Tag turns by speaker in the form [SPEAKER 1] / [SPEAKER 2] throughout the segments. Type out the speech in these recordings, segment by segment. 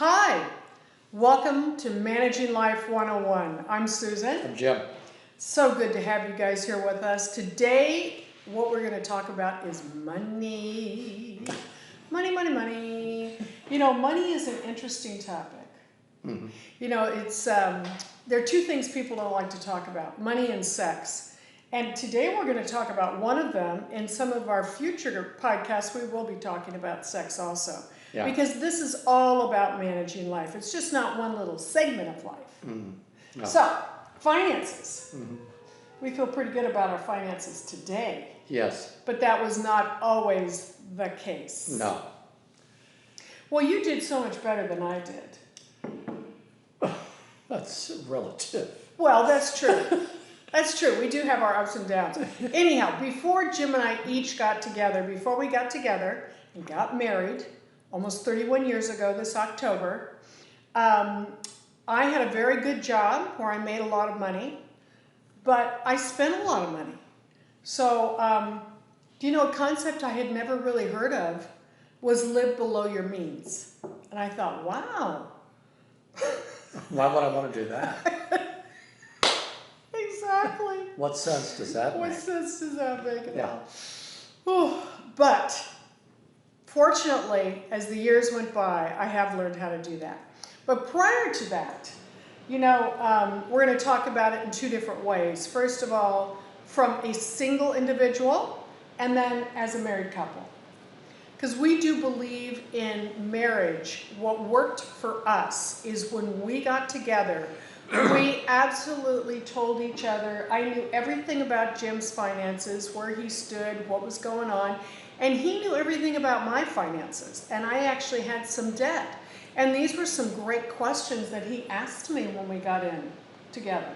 [SPEAKER 1] Hi, welcome to Managing Life 101. I'm Susan.
[SPEAKER 2] I'm Jim.
[SPEAKER 1] So good to have you guys here with us. Today, what we're going to talk about is money. Money. You know, money is an interesting topic.
[SPEAKER 2] Mm-hmm.
[SPEAKER 1] You know, it's there are two things people don't like to talk about, money and sex. And today we're going to talk about one of them. In some of our future podcasts, we will be talking about sex also.
[SPEAKER 2] Yeah.
[SPEAKER 1] Because this is all about managing life. It's just not one little segment of life.
[SPEAKER 2] Mm-hmm. No.
[SPEAKER 1] So, finances.
[SPEAKER 2] Mm-hmm.
[SPEAKER 1] We feel pretty good about our finances today.
[SPEAKER 2] Yes.
[SPEAKER 1] But that was not always the case.
[SPEAKER 2] No.
[SPEAKER 1] Well, you did so much better than I did.
[SPEAKER 2] That's relative.
[SPEAKER 1] Well, that's true. That's true. We do have our ups and downs. Anyhow, before Jim and I each got together, before we got together and got married, almost 31 years ago this October, I had a very good job where I made a lot of money, but I spent a lot of money. So, do you know a concept I had never really heard of was live below your means. And I thought, wow.
[SPEAKER 2] Why would I want to do that?
[SPEAKER 1] Exactly.
[SPEAKER 2] What sense does that
[SPEAKER 1] What
[SPEAKER 2] make?
[SPEAKER 1] sense does that make at
[SPEAKER 2] Yeah.
[SPEAKER 1] all? But fortunately, as the years went by, I have learned how to do that. But prior to that, you know, we're going to talk about it in two different ways. First of all, from a single individual, and then as a married couple. Because we do believe in marriage. What worked for us is when we got together, we absolutely told each other. I knew everything about Jim's finances, where he stood, what was going on, and he knew everything about my finances. And I actually had some debt. And these were some great questions that he asked me when we got in together.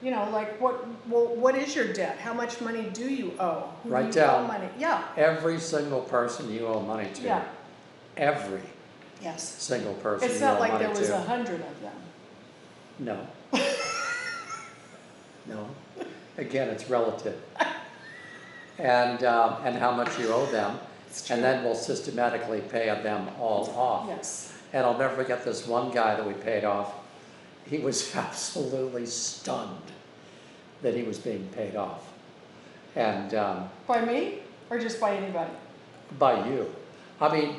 [SPEAKER 1] You know, like, what is your debt? How much money do you owe? Who
[SPEAKER 2] Write
[SPEAKER 1] do you
[SPEAKER 2] down
[SPEAKER 1] owe money? Yeah.
[SPEAKER 2] every single person you owe money to.
[SPEAKER 1] Yeah.
[SPEAKER 2] Every
[SPEAKER 1] Yes.
[SPEAKER 2] single person
[SPEAKER 1] It's
[SPEAKER 2] you
[SPEAKER 1] not
[SPEAKER 2] owe
[SPEAKER 1] like
[SPEAKER 2] money
[SPEAKER 1] there was
[SPEAKER 2] to.
[SPEAKER 1] 100 of them.
[SPEAKER 2] No. No. Again, it's relative. And how much you owe them.
[SPEAKER 1] It's true.
[SPEAKER 2] And then we'll systematically pay them all off.
[SPEAKER 1] Yes.
[SPEAKER 2] And I'll never forget this one guy that we paid off. He was absolutely stunned that he was being paid off. And
[SPEAKER 1] By me or just by anybody?
[SPEAKER 2] by you. I mean,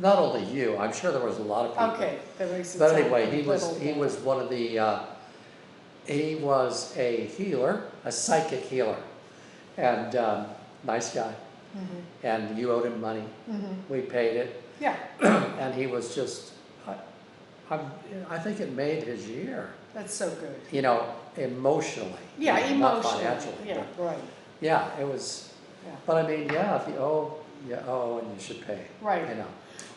[SPEAKER 2] not only you, I'm sure there was a lot of people.
[SPEAKER 1] Okay. That makes it
[SPEAKER 2] But
[SPEAKER 1] sound
[SPEAKER 2] anyway,
[SPEAKER 1] a
[SPEAKER 2] he was
[SPEAKER 1] little
[SPEAKER 2] one of the, he was a healer, a psychic healer. And nice guy.
[SPEAKER 1] Mm-hmm.
[SPEAKER 2] And you owed him money.
[SPEAKER 1] Mm-hmm.
[SPEAKER 2] We paid it.
[SPEAKER 1] Yeah.
[SPEAKER 2] And he was just, I think it made his year.
[SPEAKER 1] That's so good.
[SPEAKER 2] You know, emotionally.
[SPEAKER 1] Yeah,
[SPEAKER 2] you know,
[SPEAKER 1] emotionally.
[SPEAKER 2] Not financially.
[SPEAKER 1] Yeah, right.
[SPEAKER 2] Yeah, it was.
[SPEAKER 1] Yeah.
[SPEAKER 2] But I mean, yeah, if you owe, and you should pay.
[SPEAKER 1] Right.
[SPEAKER 2] You know.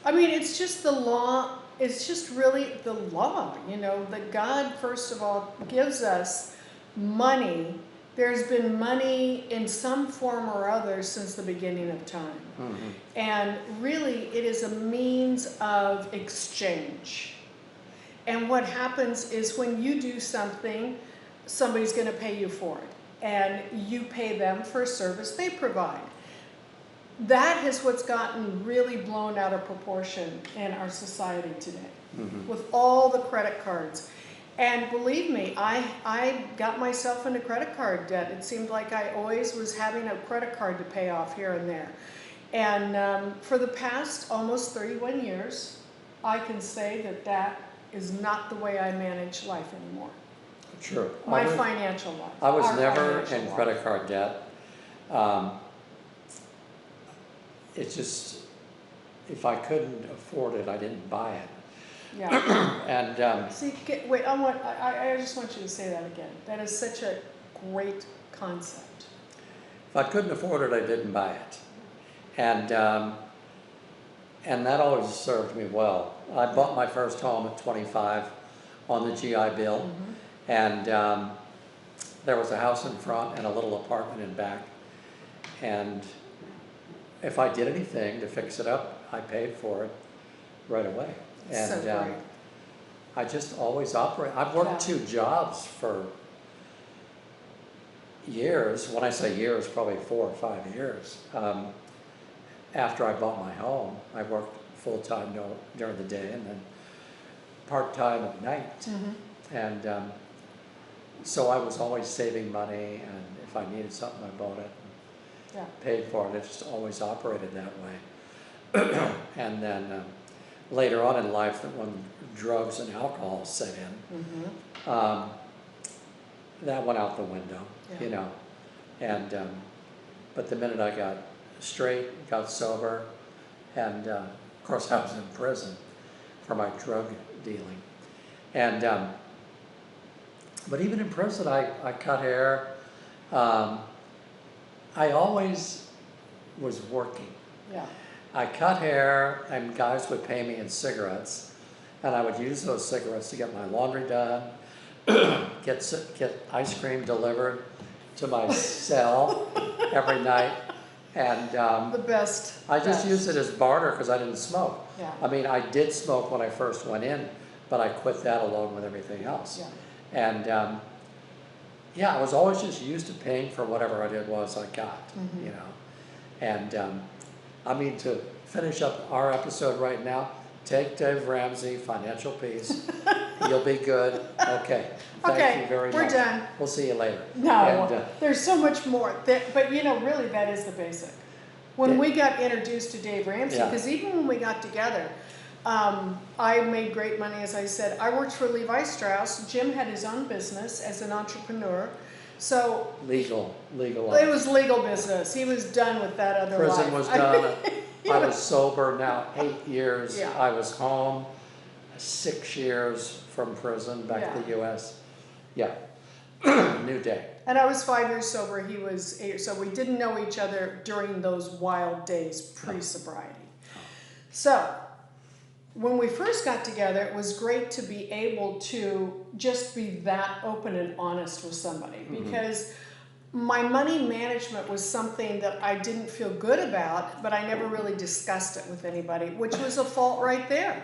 [SPEAKER 1] I mean, it's just the law. It's just really the law, you know, that God, first of all, gives us money. There's been money in some form or other since the beginning of time.
[SPEAKER 2] Mm-hmm.
[SPEAKER 1] And really, it is a means of exchange. And what happens is when you do something, somebody's going to pay you for it. And you pay them for a service they provide. That is what's gotten really blown out of proportion in our society today. Mm-hmm. With all the credit cards. And believe me, I got myself into credit card debt. It seemed like I always was having a credit card to pay off here and there. And for the past almost 31 years, I can say that is not the way I manage life anymore.
[SPEAKER 2] Sure.
[SPEAKER 1] My financial life.
[SPEAKER 2] I was never in credit card debt. It's just, if I couldn't afford it, I didn't buy it.
[SPEAKER 1] Yeah.
[SPEAKER 2] And
[SPEAKER 1] see, wait. I just want you to say that again. That is such a great concept.
[SPEAKER 2] if I couldn't afford it, I didn't buy it. And that always served me well. I bought my first home at 25 on the GI Bill. Mm-hmm. And there was a house in front and a little apartment in back. And if I did anything to fix it up, I paid for it right away. And
[SPEAKER 1] so great.
[SPEAKER 2] I just always operate. I've worked two jobs for years. When I say years, probably 4 or 5 years. After I bought my home, I worked full-time during the day and then part-time at night. And so I was always saving money, and if I needed something, I bought it and paid for it. It just always operated that way. And then later on in life, when drugs and alcohol set in, that went out the window, you know. And but the minute I got straight, got sober, and of course I was in prison for my drug dealing. And but even in prison, I cut hair. I always was working. I cut hair, and guys would pay me in cigarettes, and I would use those cigarettes to get my laundry done, get ice cream delivered to my cell every night, and
[SPEAKER 1] the best.
[SPEAKER 2] I just used it as barter because I didn't smoke.
[SPEAKER 1] Yeah.
[SPEAKER 2] I mean, I did smoke when I first went in, but I quit that along with everything else. And yeah, I was always just used to paying for whatever I did was I got, you know. And I mean, to finish up our episode right now, take Dave Ramsey, Financial Peace. You'll be good. Okay. Thank you very much.
[SPEAKER 1] We're done.
[SPEAKER 2] We'll see you later.
[SPEAKER 1] No,
[SPEAKER 2] And,
[SPEAKER 1] there's so much more. But you know, really, that is the basic. When we got introduced to Dave Ramsey, because even when we got together, I made great money, as I said. I worked for Levi Strauss. Jim had his own business as an entrepreneur. So
[SPEAKER 2] legal.
[SPEAKER 1] It was legal business. He was done with that other life.
[SPEAKER 2] Prison was done. I was sober now 8 years. I was home 6 years from prison back to the U.S. New day.
[SPEAKER 1] And I was 5 years sober. He was 8. So we didn't know each other during those wild days pre-sobriety. So when we first got together, it was great to be able to just be that open and honest with somebody, because my money management was something that I didn't feel good about, but I never really discussed it with anybody, which was a fault right there.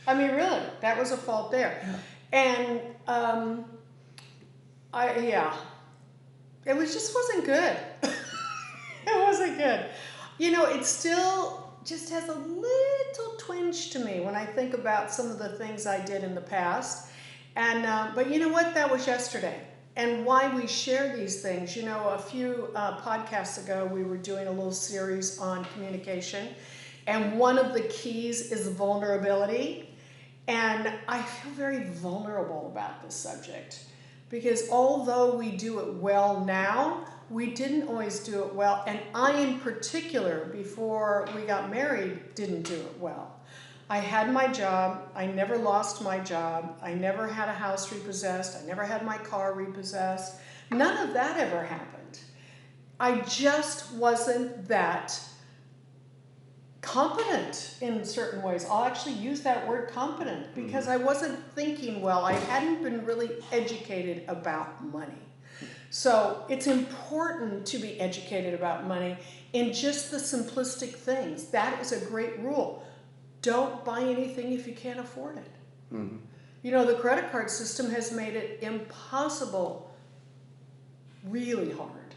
[SPEAKER 1] I mean, really, that was a fault there. And it just wasn't good. It wasn't good. You know, it still just has a little twinge to me when I think about some of the things I did in the past. And but you know what? That was yesterday. And why we share these things, you know, a few podcasts ago, we were doing a little series on communication. And one of the keys is vulnerability. And I feel very vulnerable about this subject, because although we do it well now, we didn't always do it well. And I, in particular, before we got married, didn't do it well. I had my job. I never lost my job. I never had a house repossessed. I never had my car repossessed. None of that ever happened. I just wasn't that competent in certain ways. I'll actually use that word competent, because I wasn't thinking well. I hadn't been really educated about money. So it's important to be educated about money in just the simplistic things. That is a great rule. Don't buy anything if you can't afford it. You know, the credit card system has made it impossible, really hard,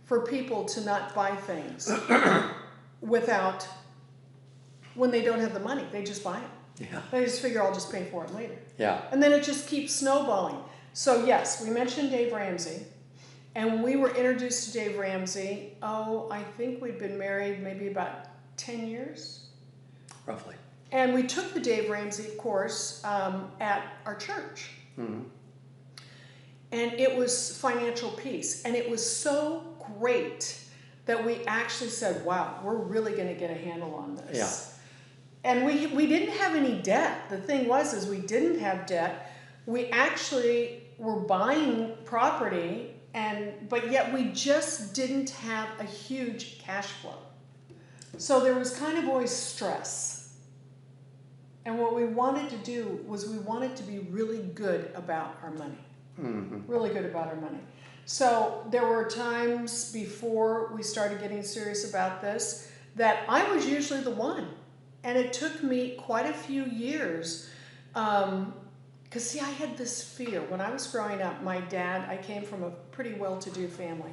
[SPEAKER 1] for people to not buy things without, when they don't have the money, they just buy it. They just figure I'll just pay for it later. And then it just keeps snowballing. So yes, we mentioned Dave Ramsey, and we were introduced to Dave Ramsey, I think we'd been married maybe about 10 years.
[SPEAKER 2] Roughly.
[SPEAKER 1] And we took the Dave Ramsey course at our church. And it was Financial Peace. And it was so great that we actually said, wow, we're really going to get a handle on this. And we didn't have any debt. The thing was, we didn't have debt. We actually were buying property, but yet we just didn't have a huge cash flow. So there was kind of always stress. And what we wanted to do was we wanted to be really good about our money. Really good about our money. So there were times before we started getting serious about this that I was usually the one. And it took me quite a few years. Because see, I had this fear. When I was growing up, my dad, I came from a pretty well-to-do family.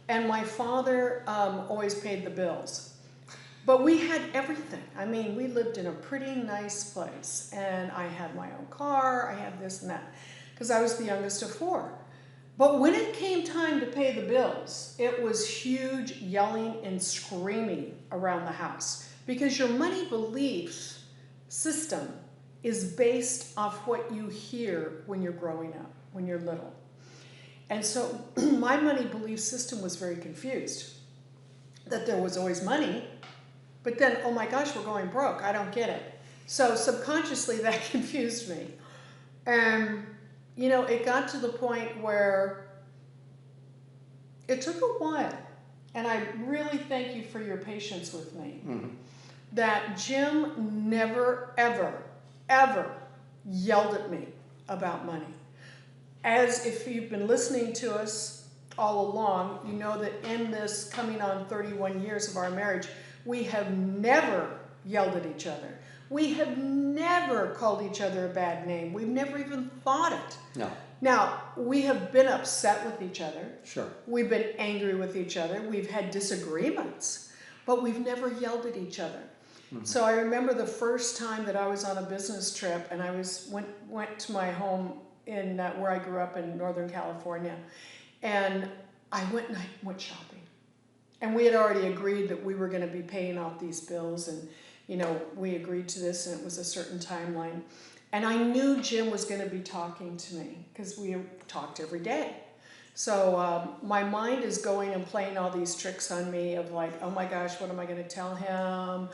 [SPEAKER 1] And my father always paid the bills. But we had everything. I mean, we lived in a pretty nice place, and I had my own car, I had this and that, because I was the youngest of four. But when it came time to pay the bills, it was huge yelling and screaming around the house, because your money belief system is based off what you hear when you're growing up, when you're little. And so my money belief system was very confused, that there was always money, but then, oh my gosh, we're going broke. I don't get it. So subconsciously that confused me. And, you know, it got to the point where it took a while. And I really thank you for your patience with me. Mm-hmm. That Jim never, ever, ever yelled at me about money. As if you've been listening to us all along, you know that in this coming on 31 years of our marriage, we have never yelled at each other. We have never called each other a bad name. We've never even thought it.
[SPEAKER 2] No.
[SPEAKER 1] Now, we have been upset with each other.
[SPEAKER 2] Sure.
[SPEAKER 1] We've been angry with each other. We've had disagreements, but we've never yelled at each other. Mm-hmm. So I remember the first time that I was on a business trip, and I went to my home in where I grew up in Northern California, and I went shopping. And we had already agreed that we were going to be paying off these bills, and you know, we agreed to this, and it was a certain timeline. And I knew Jim was going to be talking to me because we talked every day. So my mind is going and playing all these tricks on me of like, oh my gosh, what am I going to tell him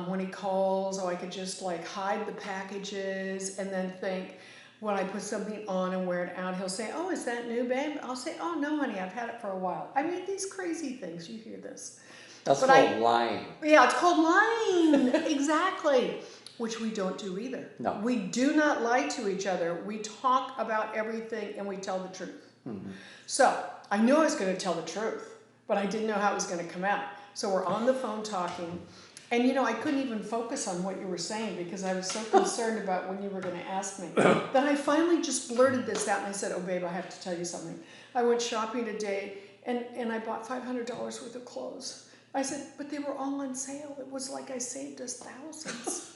[SPEAKER 1] when he calls? Oh, I could just like hide the packages and then think, when I put something on and wear it out, he'll say, oh, is that new, babe? I'll say, oh, no, honey, I've had it for a while. I mean, these crazy things, you hear this.
[SPEAKER 2] That's called lying.
[SPEAKER 1] Yeah, it's called lying, exactly, which we don't do either.
[SPEAKER 2] No.
[SPEAKER 1] We do not lie to each other. We talk about everything and we tell the truth. Mm-hmm. So I knew I was going to tell the truth, but I didn't know how it was going to come out. So we're on the phone talking. And you know, I couldn't even focus on what you were saying because I was so concerned about when you were going to ask me that I finally just blurted this out and I said, oh babe, I have to tell you something. I went shopping today and I bought $500 worth of clothes. I said, but they were all on sale. It was like I saved us thousands.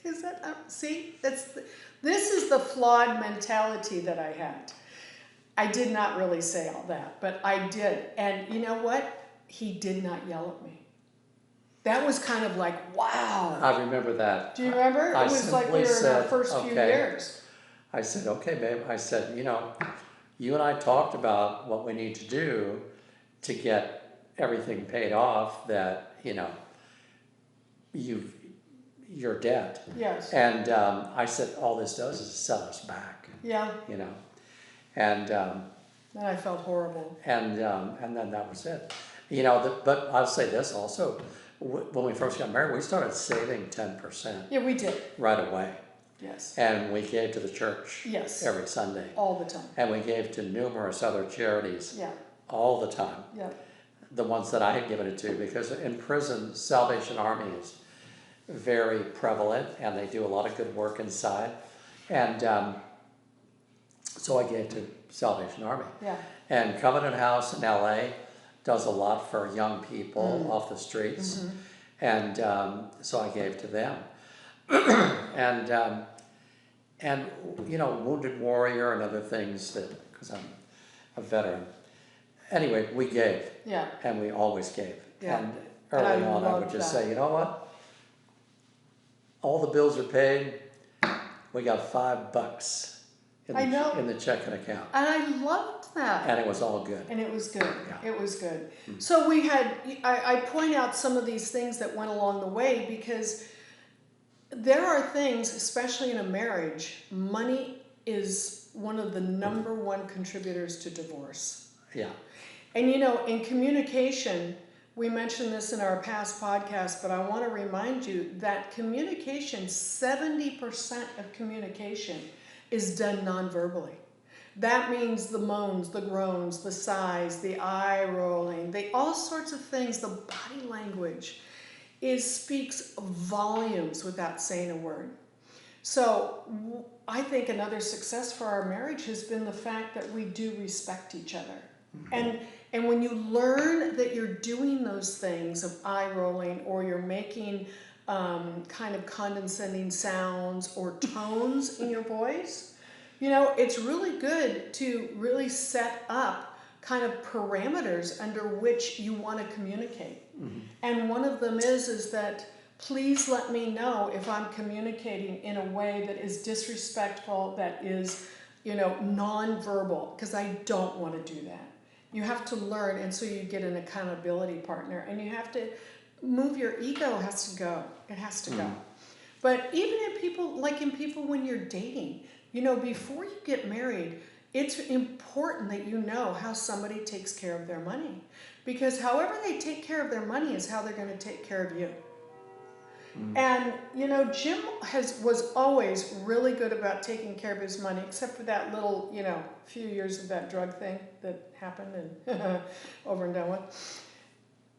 [SPEAKER 1] Is that, see, this is the flawed mentality that I had. I did not really say all that, but I did. And you know what? He did not yell at me. That was kind of like, wow.
[SPEAKER 2] I remember that.
[SPEAKER 1] Do you remember? It was like we were in our first few years.
[SPEAKER 2] I said, okay, babe. I said, you know, you and I talked about what we need to do to get everything paid off that, you know, your debt.
[SPEAKER 1] Yes.
[SPEAKER 2] And I said, all this does is set us back.
[SPEAKER 1] Yeah.
[SPEAKER 2] You know. And
[SPEAKER 1] I felt horrible.
[SPEAKER 2] And then that was it. You know, but I'll say this also. When we first got married, we started saving 10%.
[SPEAKER 1] Yeah, we did.
[SPEAKER 2] Right away.
[SPEAKER 1] Yes.
[SPEAKER 2] And we gave to the church.
[SPEAKER 1] Yes.
[SPEAKER 2] Every Sunday.
[SPEAKER 1] All the time.
[SPEAKER 2] And we gave to numerous other charities.
[SPEAKER 1] Yeah.
[SPEAKER 2] All the time.
[SPEAKER 1] Yeah.
[SPEAKER 2] The ones that I had given it to, because in prison, Salvation Army is very prevalent, and they do a lot of good work inside. And so I gave to Salvation Army.
[SPEAKER 1] Yeah. And
[SPEAKER 2] Covenant House in LA does a lot for young people off the streets, and so I gave to them, and you know, Wounded Warrior and other things that, because I'm a veteran. Anyway, we gave, and we always gave, and early on I would just say, you know what, all the bills are paid, we got $5 in the checking account.
[SPEAKER 1] And I loved that.
[SPEAKER 2] And it was all good.
[SPEAKER 1] And it was good.
[SPEAKER 2] Yeah.
[SPEAKER 1] It was good. Mm-hmm. So we had, I point out some of these things that went along the way because there are things, especially in a marriage, money is one of the number one contributors to divorce.
[SPEAKER 2] Yeah.
[SPEAKER 1] And you know, in communication, we mentioned this in our past podcast, but I want to remind you that communication, 70% of communication is done non-verbally. That means the moans, the groans, the sighs, the eye rolling, all sorts of things. The body language speaks volumes without saying a word. So I think another success for our marriage has been the fact that we do respect each other. And when you learn that you're doing those things of eye rolling, or you're making kind of condescending sounds or tones in your voice, you know, it's really good to really set up kind of parameters under which you want to communicate. And one of them is that please let me know if I'm communicating in a way that is disrespectful, that is, you know, nonverbal, because I don't want to do that. You have to learn, and so you get an accountability partner, and you have to move. Your ego has to go. It has to go. But even in people, like in people when you're dating, you know, before you get married, it's important that you know how somebody takes care of their money. Because however they take care of their money is how they're going to take care of you. And, you know, Jim was always really good about taking care of his money, except for that little, you know, few years of that drug thing that happened and over and done with.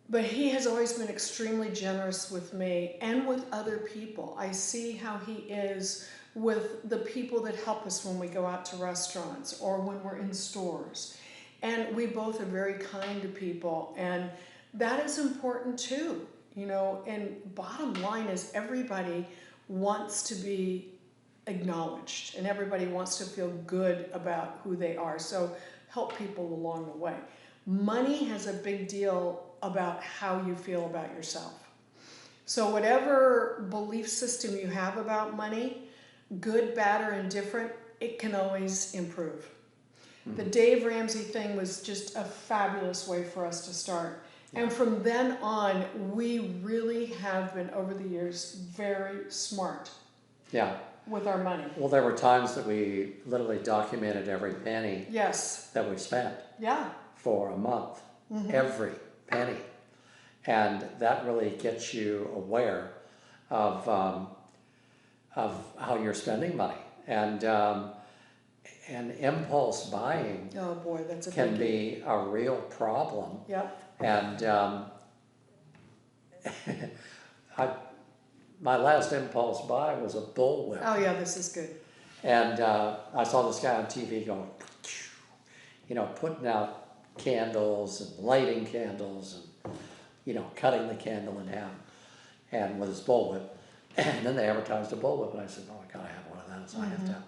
[SPEAKER 1] But he has always been extremely generous with me and with other people. I see how he is with the people that help us when we go out to restaurants or when we're in stores. And we both are very kind to people, and that is important too. You know, and bottom line is everybody wants to be acknowledged, and everybody wants to feel good about who they are. So help people along the way. Money has a big deal about how you feel about yourself. So whatever belief system you have about money, good, bad, or indifferent, it can always improve. The Dave Ramsey thing was just a fabulous way for us to start. And from then on, we really have been, over the years, very smart with our money.
[SPEAKER 2] Well, there were times that we literally documented every penny that we spent for a month, every penny. And that really gets you aware of how you're spending money. And impulse buying can be a real problem. And my last impulse buy was a bullwhip.
[SPEAKER 1] Oh yeah, this is good.
[SPEAKER 2] And I saw this guy on TV going, you know, putting out candles and lighting candles and, you know, cutting the candle in half, and with his bullwhip. And then they advertised a bullwhip, and I said, oh, I gotta have one of those. I have to have.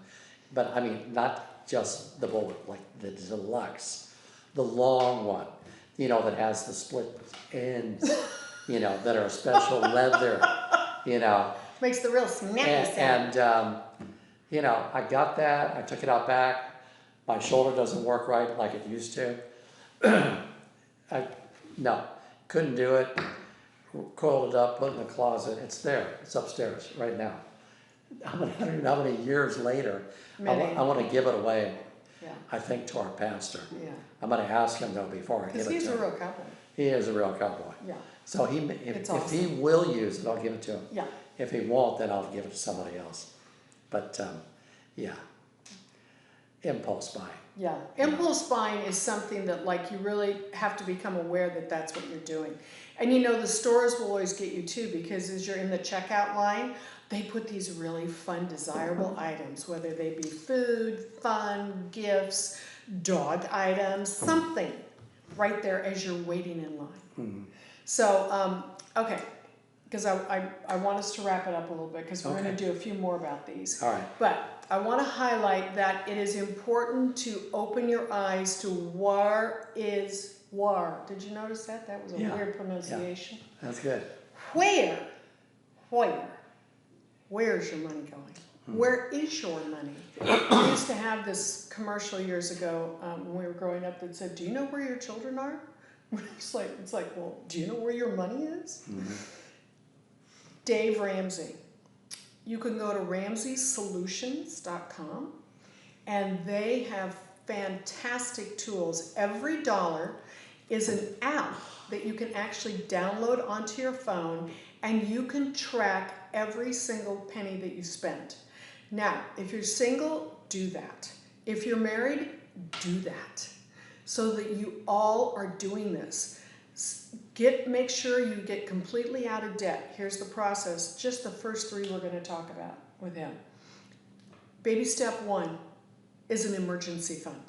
[SPEAKER 2] But I mean, not just the bullwhip, like the deluxe, the long one, you know, that has the split ends, you know, that are special leather, you know.
[SPEAKER 1] Makes the real snappy sound.
[SPEAKER 2] And you know, I got that. I took it out back. My shoulder doesn't work right like it used to. No, couldn't do it. Coiled it up, put it in the closet. It's there. It's upstairs right now. I don't know how many years later. I want to give it away. I think to our pastor. I'm going to ask him though before I give it to him.
[SPEAKER 1] Because he's a real cowboy.
[SPEAKER 2] He is a real cowboy. So if he will use it, I'll give it to him. If he won't, then I'll give it to somebody else. But impulse buying.
[SPEAKER 1] Impulse buying is something that, like, you really have to become aware that that's what you're doing. And you know, the stores will always get you too, because as you're in the checkout line, they put these really fun, desirable items, whether they be food, fun, gifts, dog items, something right there as you're waiting in line. So, okay, because I want us to wrap it up a little bit, because we're going to do a few more about these.
[SPEAKER 2] All right.
[SPEAKER 1] But I want to highlight that it is important to open your eyes to war is war. Did you notice that? That was a weird pronunciation.
[SPEAKER 2] That's good.
[SPEAKER 1] Where's your money going? Where is your money? We used to have this commercial years ago when we were growing up that said, do you know where your children are? It's like, well, do you know where your money is? Dave Ramsey. You can go to RamseySolutions.com, and they have fantastic tools. Every dollar is an app that you can actually download onto your phone, and you can track every single penny that you spend. Now, if you're single, do that. If you're married, do that, so that you all are doing this. Make sure you get completely out of debt. Here's the process. Just the first 3 we're going to talk about with him. Baby step 1 is an emergency fund.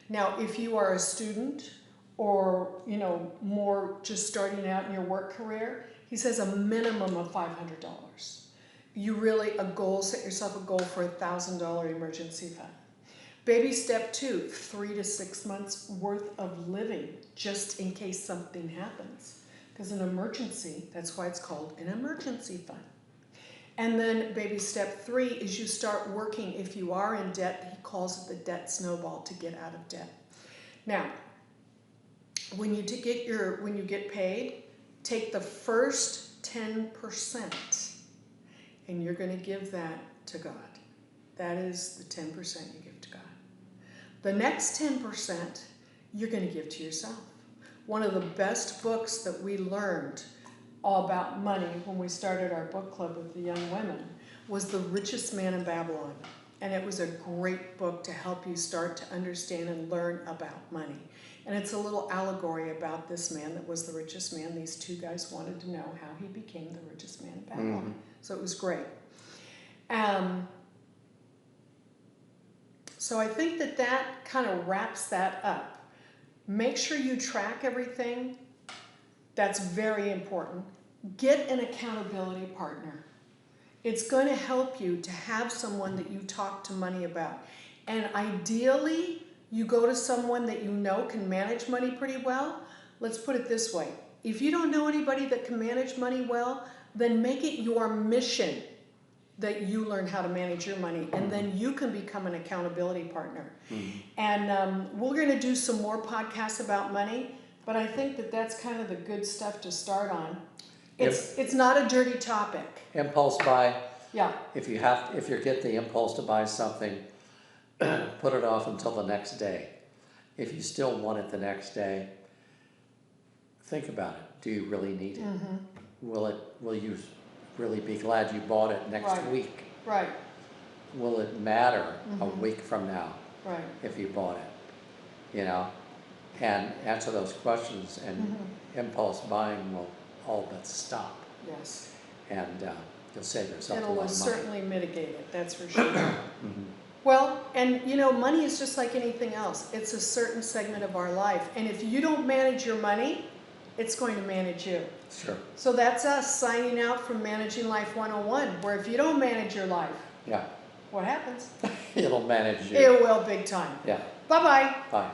[SPEAKER 1] Now, if you are a student or, you know, more just starting out in your work career, he says a minimum of $500. You really, set yourself a goal for $1,000 emergency fund. Baby step 2, 3 to 6 months worth of living just in case something happens. Because an emergency, that's why it's called an emergency fund. And then baby step 3 is you start working. If you are in debt, he calls it the debt snowball, to get out of debt. Now, when you get paid, take the first 10% and you're going to give that to God. That is the 10% you give to God. The next 10% you're going to give to yourself. One of the best books that we learned all about money when we started our book club with the young women was The Richest Man in Babylon. And it was a great book to help you start to understand and learn about money. And it's a little allegory about this man that was the richest man. These two guys wanted to know how he became the richest man in Babylon. So it was great. So I think that kind of wraps that up. Make sure you track everything. That's very important. Get an accountability partner. It's going to help you to have someone that you talk to money about. And ideally, you go to someone that you know can manage money pretty well. Let's put it this way. If you don't know anybody that can manage money well, then make it your mission that you learn how to manage your money, and then you can become an accountability partner. And we're going to do some more podcasts about money, but I think that's kind of the good stuff to start on. It's not a dirty topic.
[SPEAKER 2] Impulse buy.
[SPEAKER 1] Yeah.
[SPEAKER 2] If you get the impulse to buy something, put it off until the next day. If you still want it the next day, think about it. Do you really need it? Will you really be glad you bought it next week?
[SPEAKER 1] Right.
[SPEAKER 2] Will it matter a week from now?
[SPEAKER 1] Right.
[SPEAKER 2] If you bought it, you know? And answer those questions, and impulse buying will all but stop.
[SPEAKER 1] Yes.
[SPEAKER 2] And you'll save yourself a lot of
[SPEAKER 1] It'll
[SPEAKER 2] money.
[SPEAKER 1] certainly mitigate it, that's for sure. Well, and you know, money is just like anything else. It's a certain segment of our life. And if you don't manage your money, it's going to manage you.
[SPEAKER 2] Sure.
[SPEAKER 1] So that's us signing out from Managing Life 101, where if you don't manage your life,
[SPEAKER 2] Yeah.
[SPEAKER 1] what happens?
[SPEAKER 2] It'll manage you.
[SPEAKER 1] It will, big time.
[SPEAKER 2] Yeah.
[SPEAKER 1] Bye-bye.
[SPEAKER 2] Bye.